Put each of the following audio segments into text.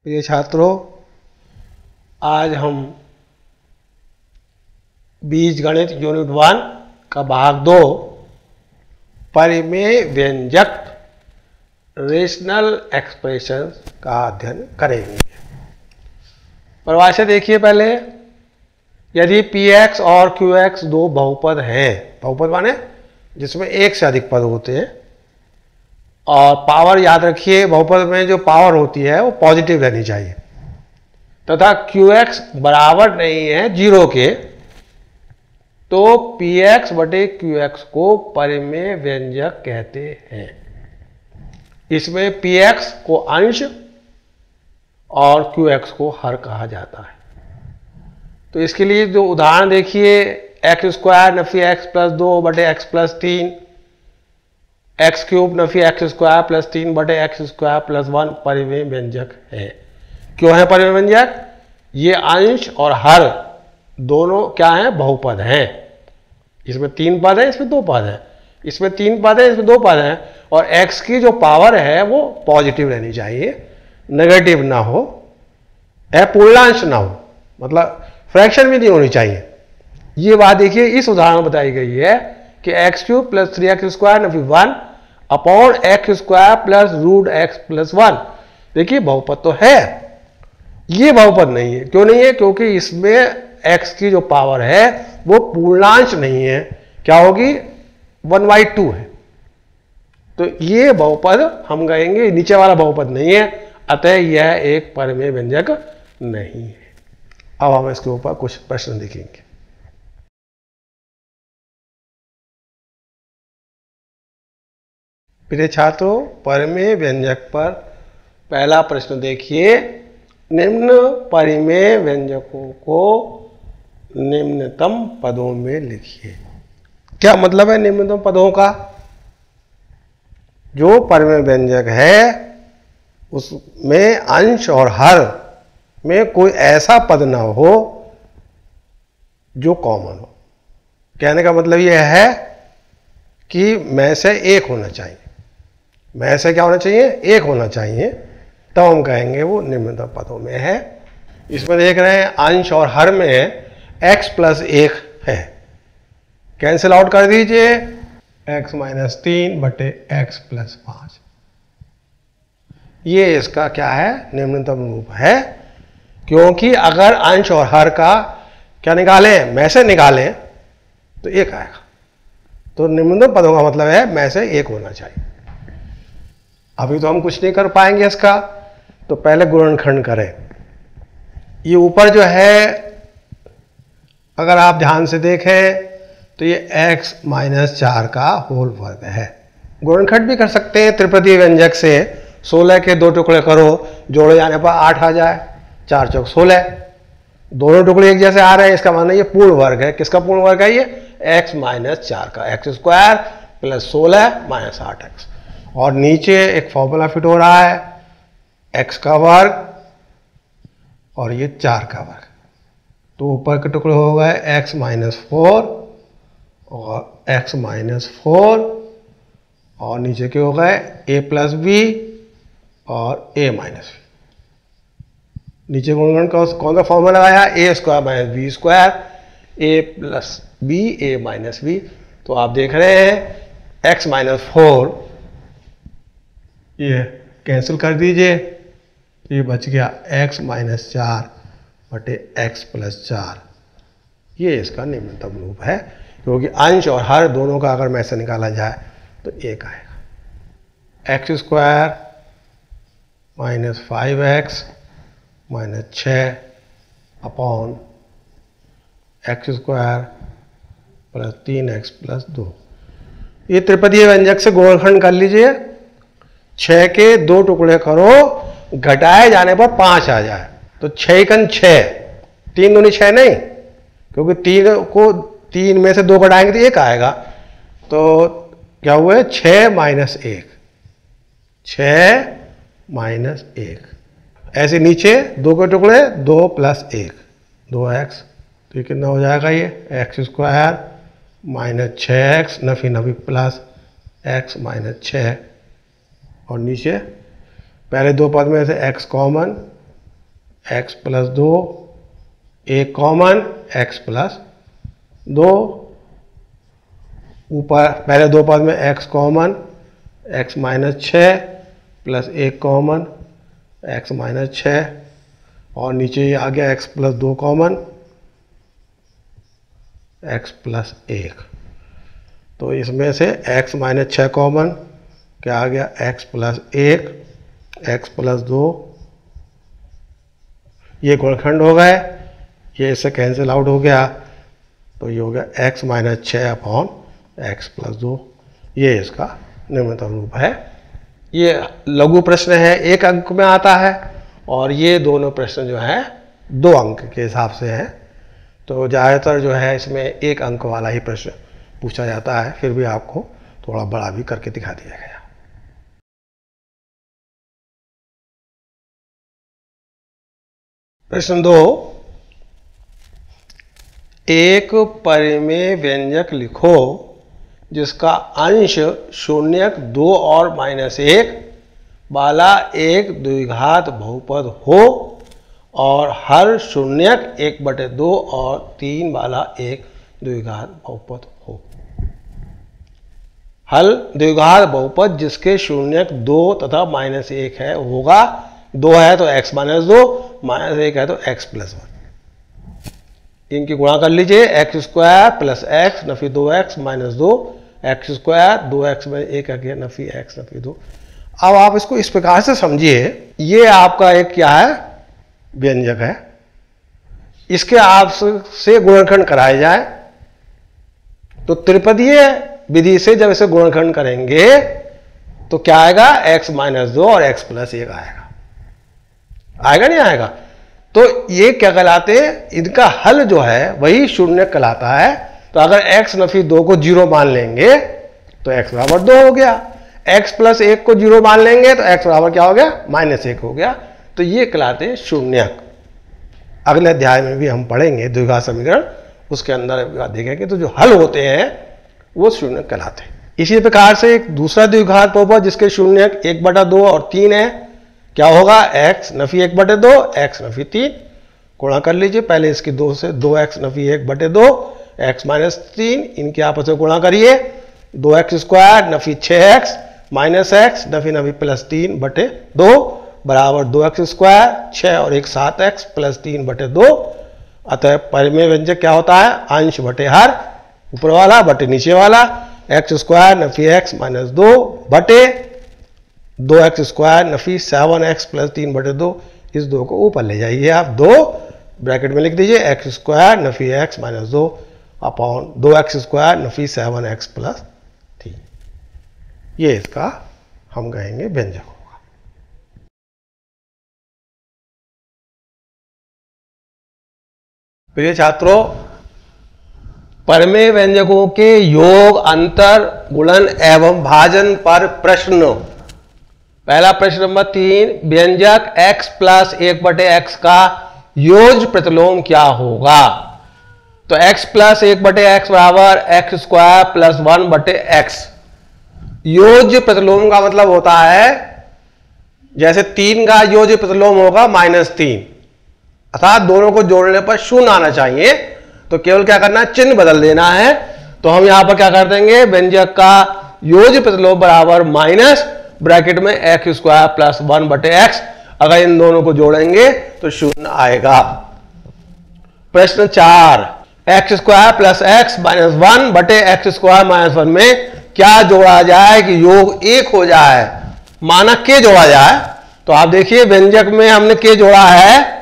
प्रिय छात्रों, आज हम बीजगणित यूनिट 1 का भाग 2 परिमेय व्यंजक रेशनल एक्सप्रेशन का अध्ययन करेंगे। परिभाषा देखिए पहले। यदि px और qx दो बहुपद हैं, बहुपद माने जिसमें एक से अधिक पद होते हैं, और पावर याद रखिए बहुपद में जो पावर होती है वो पॉजिटिव रहनी चाहिए, तथा qx बराबर नहीं है 0 के, तो px बटे qx को परिमेय व्यंजक कहते हैं। इसमें px को अंश और qx को हर कहा जाता है। तो इसके लिए जो उदाहरण देखिए, x square Nafi x plus 2 बटे x plus 3, x cube Nafi x square plus 3 बटे एक्स स्क्वायर प्लस 1 परिमेय व्यंजक है। क्यों है परिमेय व्यंजक? ये अंश और हर दोनों क्या हैं? बहुपद हैं। इसमें 3 पद है, इसमें 2 पद है। इसमें 3 पद है, इसमें 2 पद है। और x की जो पावर है वो पॉजिटिव रहनी चाहिए, नेगेटिव ना हो, अपूर्णांश ना हो, मतलब फ्रैक्शन भी नहीं होनी चाहिए। ये बात देखिए इस उदाहरण में बताई गई है कि x cube plus 3x square नफी 1 upon x square plus root x plus 1। देखिए बहुपद तो है, ये बहुपद नहीं है। क्यों नहीं है? क्योंकि इसमें x की जो पावर है वो पूर्णांश नहीं है, क्या होगी? 1/2 है। तो ये बहुपद हम कहेंगे नीचे वाला बहुपद नहीं है, अतः यह एक परिमेय व्यंजक नहीं है। अब हम इसके ऊपर कुछ प्रश्न देखेंगे। प्रिय छात्रों, परिमेय व्यंजक पर पहला प्रश्न देखिए। निम्न परिमेय व्यंजकों को निम्नतम पदों में लिखिए। क्या मतलब है निम्नतम पदों का? जो परिमेय व्यंजक है उसमें अंश और हर में कोई ऐसा पद ना हो जो कॉमन हो। कहने का मतलब यह है कि में से एक होना चाहिए। में से क्या होना चाहिए? एक होना चाहिए, तब हम कहेंगे वो निम्नतम पदों में है। इसमें देख रहे हैं अंश और हर में x प्लस 1 है, कैंसिल आउट कर दीजिए, x माइनस 3 बटे x प्लस 5। ये इसका क्या है? निम्नतम रूप है। क्योंकि अगर अंश और हर का क्या निकालें, में से निकालें, तो एक आएगा। तो निम्नतम पदों का मतलब है में से एक होना चाहिए। अभी तो हम कुछ नहीं कर पाएंगे इसका, तो पहले गुणनखंड करें। ये ऊपर जो है अगर आप ध्यान से देखें तो ये x माइनस 4 का होल वर्ग है। गुणनखंड भी कर सकते हैं त्रिपदीय व्यंजक से। 16 के 2 टुकड़े करो, जोड़े जाने पर 8 आ जाए, 4 चौक 16। दोनों टुकड़े एक जैसे आ रहे हैं, इसका मतलब ये पूर्ण वर्ग है। किसका पूर्ण वर्ग है? ये x माइनस 4 का, x square plus 16 minus 8x। और नीचे एक फॉर्मूला फिट हो रहा है, x का वर्ग और ये 4 का वर्ग। तो ऊपर के टुकड़े हो गए x माइनस 4 और x माइनस 4, और नीचे के हो गए a प्लस बी और a माइनस बी। नीचे गुणनखंड का कौन सा फॉर्मूला लगाया? a square minus b square, a plus b a minus b. तो आप देख रहे हैं x माइनस 4, ये कैंसिल कर दीजिए, ये बच गया x माइनस 4 बटे x प्लस 4। ये इसका निम्नतम रूप है, क्योंकि अंश और हर दोनों का अगर में से निकाला जाए तो एक आएगा। X square minus 5x minus 6 upon x square plus 3x plus 2। ये त्रिपदीय व्यंजक से गुणनखंड कर लीजिए। 6 के 2 टुकड़े करो, घटाए जाने पर 5 आ जाए, तो 6 कन 6, 3 दूनी 6 नहीं, क्योंकि 3 में से 2 घटाएंगे तो 1 आएगा। तो क्या हुआ? 6 माइनस 1, 6 माइनस 1। ऐसे नीचे 2 के टुकड़े, 2 प्लस 1, 2x। तो ये कितना हो जाएगा? ये x square minus 6x Nafi Nafi plus x minus 6, और नीचे पहले 2 पद में से x कॉमन, x प्लस 2, एक कॉमन x प्लस 2, ऊपर पहले दो पद में x common x minus 6 plus एक कॉमन x माइनस 6, और नीचे ये आ गया x plus 2 common x plus 1। तो इसमें से x माइनस 6 कॉमन, क्या आ गया x प्लस 1, x प्लस 2, ये गुणनखंड हो गए, ये इससे कैंसिल आउट हो गया, तो ये हो गया x minus 6 upon x plus 2। ये इसका निम्नतम रूप है। ये लघु प्रश्न है, एक अंक में आता है, और ये दोनों प्रश्न जो है 2 अंक के हिसाब से हैं। तो ज़्यादातर जो है इसमें एक अंक वाला ही प्रश्न पूछा जाता है, फिर भी आपको थोड़ा बड़ा भी करके दिखा दिया गया। प्रश्न 2, एक परिमेय व्यंजक लिखो जिसका अंश शून्यक 2 और -1 वाला एक द्विघात बहुपद हो और हर शून्यक 1/2 और 3 वाला एक द्विघात बहुपद हो। हल द्विघात बहुपद जिसके शून्यक 2 तथा -1 है होगा। 2 है तो x माइनस 2, -1 है तो x प्लस 1। इनकी गुणा कर लीजिए, x square plus x Nafi 2x minus 2, x square 2x में 1 आ गया नफी x नफी 2। अब आप इसको इस प्रकार से समझिए, ये आपका एक क्या है व्यंजक है, इसके आपसे गुणनखंड कराया जाए तो त्रिपदीय विधि से जब इसे गुणनखंड करेंगे तो क्या आएगा, x माइनस 2 और x प्लस 1 आएगा। आएगा नहीं आएगा? तो ये क्या कहलाते हैं, इनका हल जो है वही शून्य कहलाता है। तो अगर x नफी 2 को 0 मान लेंगे तो x बराबर 2 हो गया, x प्लस 1 को 0 मान लेंगे तो x बराबर क्या हो गया, -1 हो गया। तो ये कहलाते हैं शून्यक। अगले अध्याय में भी हम पढ़ेंगे द्विघात समीकरण, उसके अंदर देखेंगे तो जो हल होते हैं वो शून्यक कहलाते हैं। इसी प्रकार से एक दूसरा द्विघात बहुपद जिसके शून्यक 1/2 और 3 है, क्या होगा, x नफी 1/2 x नफी 3। गुणा कर लीजिए, पहले इसकी 2 से 2x नफी 1/2 x माइनस 3, इनके आपस में गुणा करिए, 2x square Nafi 6x minus x Nafi Nafi plus 3/2 बराबर 2x स्क्वायर 6 और 1 7x प्लस 3/2। अतः परिमेय व्यंजक क्या होता है, अंश बटे हर, ऊपर वाला बटे नीचे वाला, x square Nafi x minus 2 बटे 2x square Nafi 7x plus 3/2। इस 2 को ऊपर ले जाइए आप, 2 ब्रैकेट में लिख दीजिए, x square Nafi x minus 2 upon 2x square Nafi 7x plus 3। ये इसका हम कहेंगे व्यंजक होगा। प्रिय छात्रों, परिमेय व्यंजकों के योग, अंतर, गुणन एवं भाजन पर प्रश्न। पहला प्रश्न नंबर 3, व्यंजक x प्लस 1/x का योज्य प्रतिलोम क्या होगा। तो x प्लस 1/x बराबर x स्क्वायर प्लस 1/x। योज्य प्रतिलोम का मतलब होता है जैसे 3 का योज्य प्रतिलोम होगा -3, अर्थात दोनों को जोड़ने पर 0 आना चाहिए। तो केवल क्या करना है, चिन्ह बदल देना है। तो हम यहां पर क्या कर देंगे, व्यंजक का योज्य प्रतिलोम बराबर माइनस ब्रैकेट में x स्क्वायर प्लस 1/x। अगर इन दोनों को जोड़ेंगे तो 0 आएगा। प्रश्न 4, x square plus x minus 1/x square minus 1 में क्या जोड़ा जाए कि योग 1 हो जाए। माना k जोड़ा जाए, तो आप देखिए व्यंजक में हमने k जोड़ा है,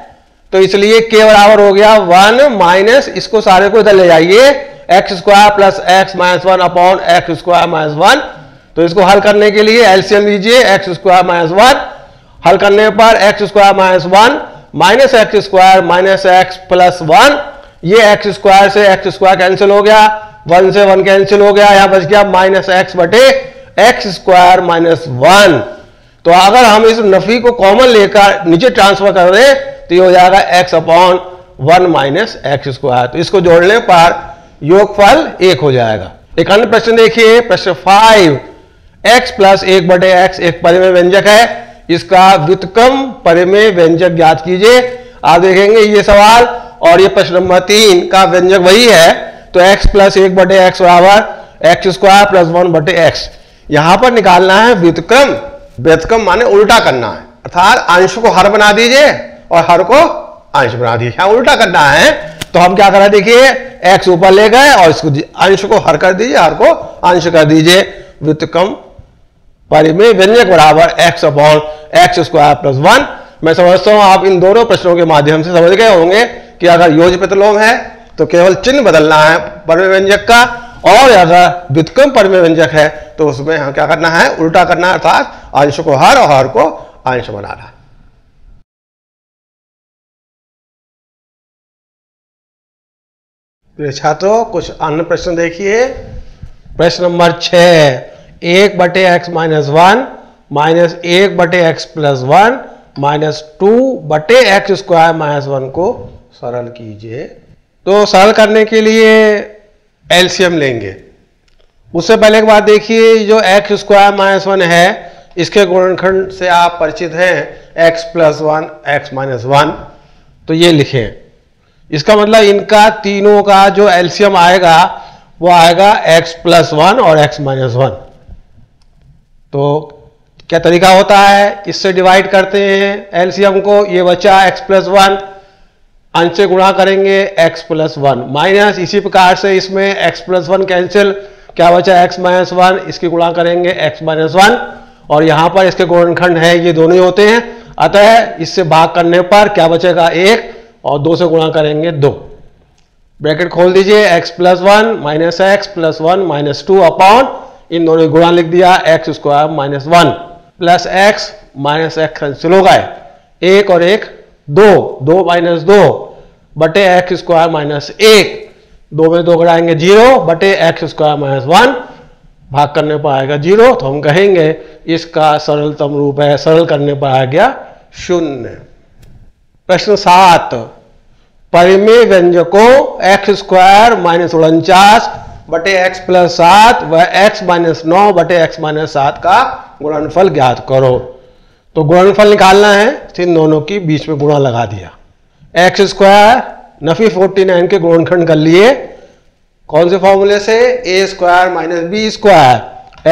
तो इसलिए k बराबर हो गया 1 माइनस, इसको सारे को इधर ले जाइए, x square plus x minus 1 upon x square minus 1। तो इसको हल करने के लिए एलसीएम लीजिए, x स्क्वायर माइनस 1, हल करने पर x square minus 1 minus x square minus x plus 1। ये x स्क्वायर से x स्क्वायर कैंसिल हो गया, 1 से 1 कैंसिल हो गया, यहां बच गया माइनस x बटे x स्क्वायर माइनस 1। तो अगर हम इस नफी को कॉमन लेकर नीचे ट्रांसफर कर दें तो ये हो जाएगा x upon 1 minus x square. तो इसको जोड़ने पर योगफल 1 हो जाएगा। एक अन्य प्रश्न देखिए, प्रश्न 5, x प्लस 1/x एक परिमेय व्यंजक है, इसका व्युत्क्रम परिमेय व्यंजक ज्ञात कीजिए। आप देखेंगे ये सवाल और ये प्रश्न नंबर 3 का व्यंजक वही है, तो x प्लस 1/x बराबर x स्क्वायर प्लस 1/x। यहां पर निकालना है व्युत्क्रम। व्युत्क्रम माने उल्टा करना है, अर्थात अंश को हर बना दीजिए और हर को अंश बना दीजिए। यहां उल्टा करना है तो हम क्या करें, देखिए x ऊपर ले गए और इसको अंश को हर कर दीजिए, हर को अंश कर दीजिए। व्युत्क्रम परिमेय व्यंजक बराबर x/x स्क्वायर प्लस 1। मैं समझता हूं आप इन दोनों प्रश्नों के माध्यम से समझ गए होंगे कि अगर योज्य प्रतिलोम है तो केवल चिन्ह बदलना है परिमेय व्यंजक का, और अगर व्युत्क्रम परिमेय व्यंजक है तो उसमें हम क्या करना है, उल्टा करना है, अर्थात अंश को हर और हर को अंश बनाना। छात्रों कुछ अन्य प्रश्न देखिए। प्रश्न number 6, 1/x minus 1 minus 1/x plus 1 minus 2/x square minus 1 को सरल कीजिए। तो सरल करने के लिए एलसीएम लेंगे। उससे पहले एक बात देखिए, जो x स्क्वायर माइनस 1 है इसके गुणनखंड से आप परिचित हैं, x प्लस 1 x माइनस 1। तो ये लिखें, इसका मतलब इनका तीनों का जो एलसीएम आएगा वो आएगा x प्लस 1 और x माइनस 1। तो क्या तरीका होता है, इससे डिवाइड करते हैं एलसीएम को, ये बचा x प्लस 1, अंश से गुणा करेंगे x प्लस 1 माइनस, इसी प्रकार से इसमें x प्लस 1 कैंसिल, क्या बचा x माइनस 1, इसकी गुणा करेंगे x माइनस 1, और यहां पर इसके गुणनखंड है ये दोनों ही होते हैं, अतः इससे भाग करने पर क्या बचेगा 1 और 2 से गुणा करेंगे 2। ब्रैकेट खोल दीजिए, x plus 1 minus x plus 1 minus 2 upon, इन दोनों गुणा लिख दिया, x square minus 1 plus x minus x cancel हो गए, 1 और 1 2, 2 माइनस 2 बटे x स्क्वायर माइनस 1, 2 में 2 घटाएंगे 0 बटे x स्क्वायर माइनस 1, भाग करने पर आएगा 0। तो हम कहेंगे इसका सरलतम रूप है, सरल करने पर आ गया 0। प्रश्न 7, परिमेय व्यंजकों x स्क्वायर माइनस 49 बटे x प्लस 7 व x माइनस 9 बटे x माइनस 7 का गुणनफल ज्ञात करो। तो गुणनफल निकालना है, इन दोनों की बीच में गुणा लगा दिया। x स्क्वायर नफी 49 के गुणनखंड कर लिए, कौन से फॉर्मूले से, a square minus b square,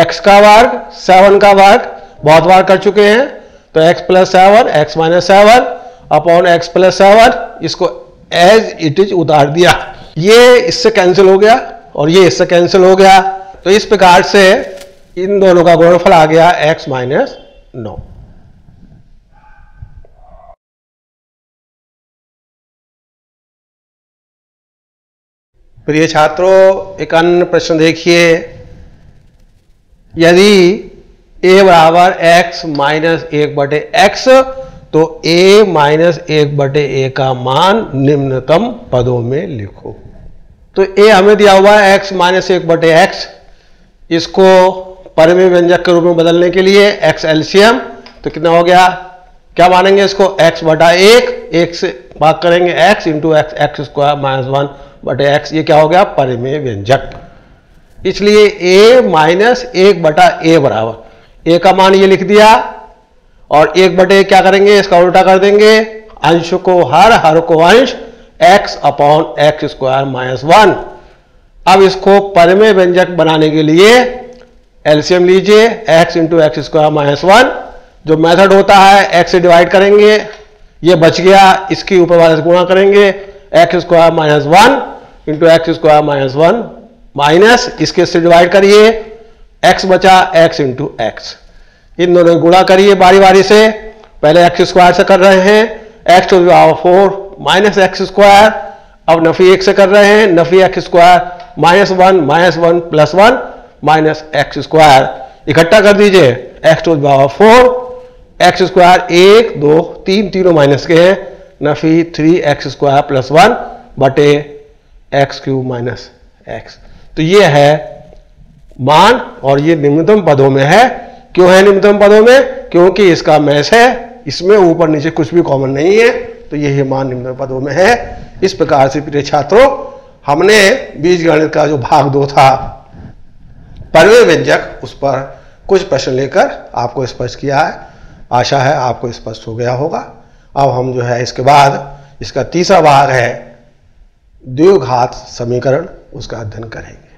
x का वर्ग 7 का वर्ग बहुत बार कर चुके हैं, तो x plus 7 x minus 7 upon x plus 7, इसको एज इट इज उतार दिया। ये इससे कैंसिल हो गया और ये इससे कैंसिल हो गया, तो इस प्रकार से इन दोनों का गुणनफल आ गया x माइनस 9। प्रिय छात्रों एक अन्य प्रश्न देखिए, यदि a बराबर x माइनस 1/x तो a माइनस 1/a का मान निम्नतम पदों में लिखो। तो a हमें दिया हुआ है x माइनस 1/x, इसको परिमेय व्यंजक के रूप में बदलने के लिए x एलसीएम, तो कितना हो गया, क्या मानेंगे इसको, x बटा 1 से भाग करेंगे x into x square minus 1/x, ये क्या हो गया, परिमेय व्यंजक। इसलिए a माइनस 1/a बराबर, a का मान ये लिख दिया और 1/a क्या करेंगे, इसका उल्टा कर देंगे, अंश को हर को अंश, x upon x square minus 1। अब इसको परिमेय व्यंजक बनाने के लिए एलसीएम लीजिए, x into x square minus 1, जो मेथड होता है x से डिवाइड करेंगे, ये बच गया, इसके ऊपर वाले से गुणा करेंगे, x square minus 1 into x square minus 1 minus, इसके से डिवाइड करिए, x बचा x इंटू एक्स, इन दोनों गुणा करिए बारी बारी से, पहले एक्स स्क्वायर से कर रहे हैं, x to the power 4 minus x square, अब नफी 1 से कर रहे हैं, नफी x square minus 1 plus 1 minus x square, इकट्ठा कर दीजिए, x to the power 4 x square 1 2 3 तीनों माइनस के हैं, नफी 3x स्क्वायर प्लस 1 बटे एक्स क्यूब माइनस एक्स। तो ये है मान और ये निम्नतम पदों में है। क्यों है निम्नतम पदों में, क्योंकि इसका मैच है, इसमें ऊपर नीचे कुछ भी कॉमन नहीं है, तो यही मान निम्नतम पदों में है। इस प्रकार से प्रिय छात्रों हमने बीजगणित का जो भाग 2 था परिमेय व्यंजक, उस पर कुछ प्रश्न लेकर आपको स्पष्ट किया है। आशा है आपको स्पष्ट हो गया होगा। अब हम जो है इसके बाद इसका तीसरा भाग है द्विघात समीकरण, उसका अध्ययन करेंगे।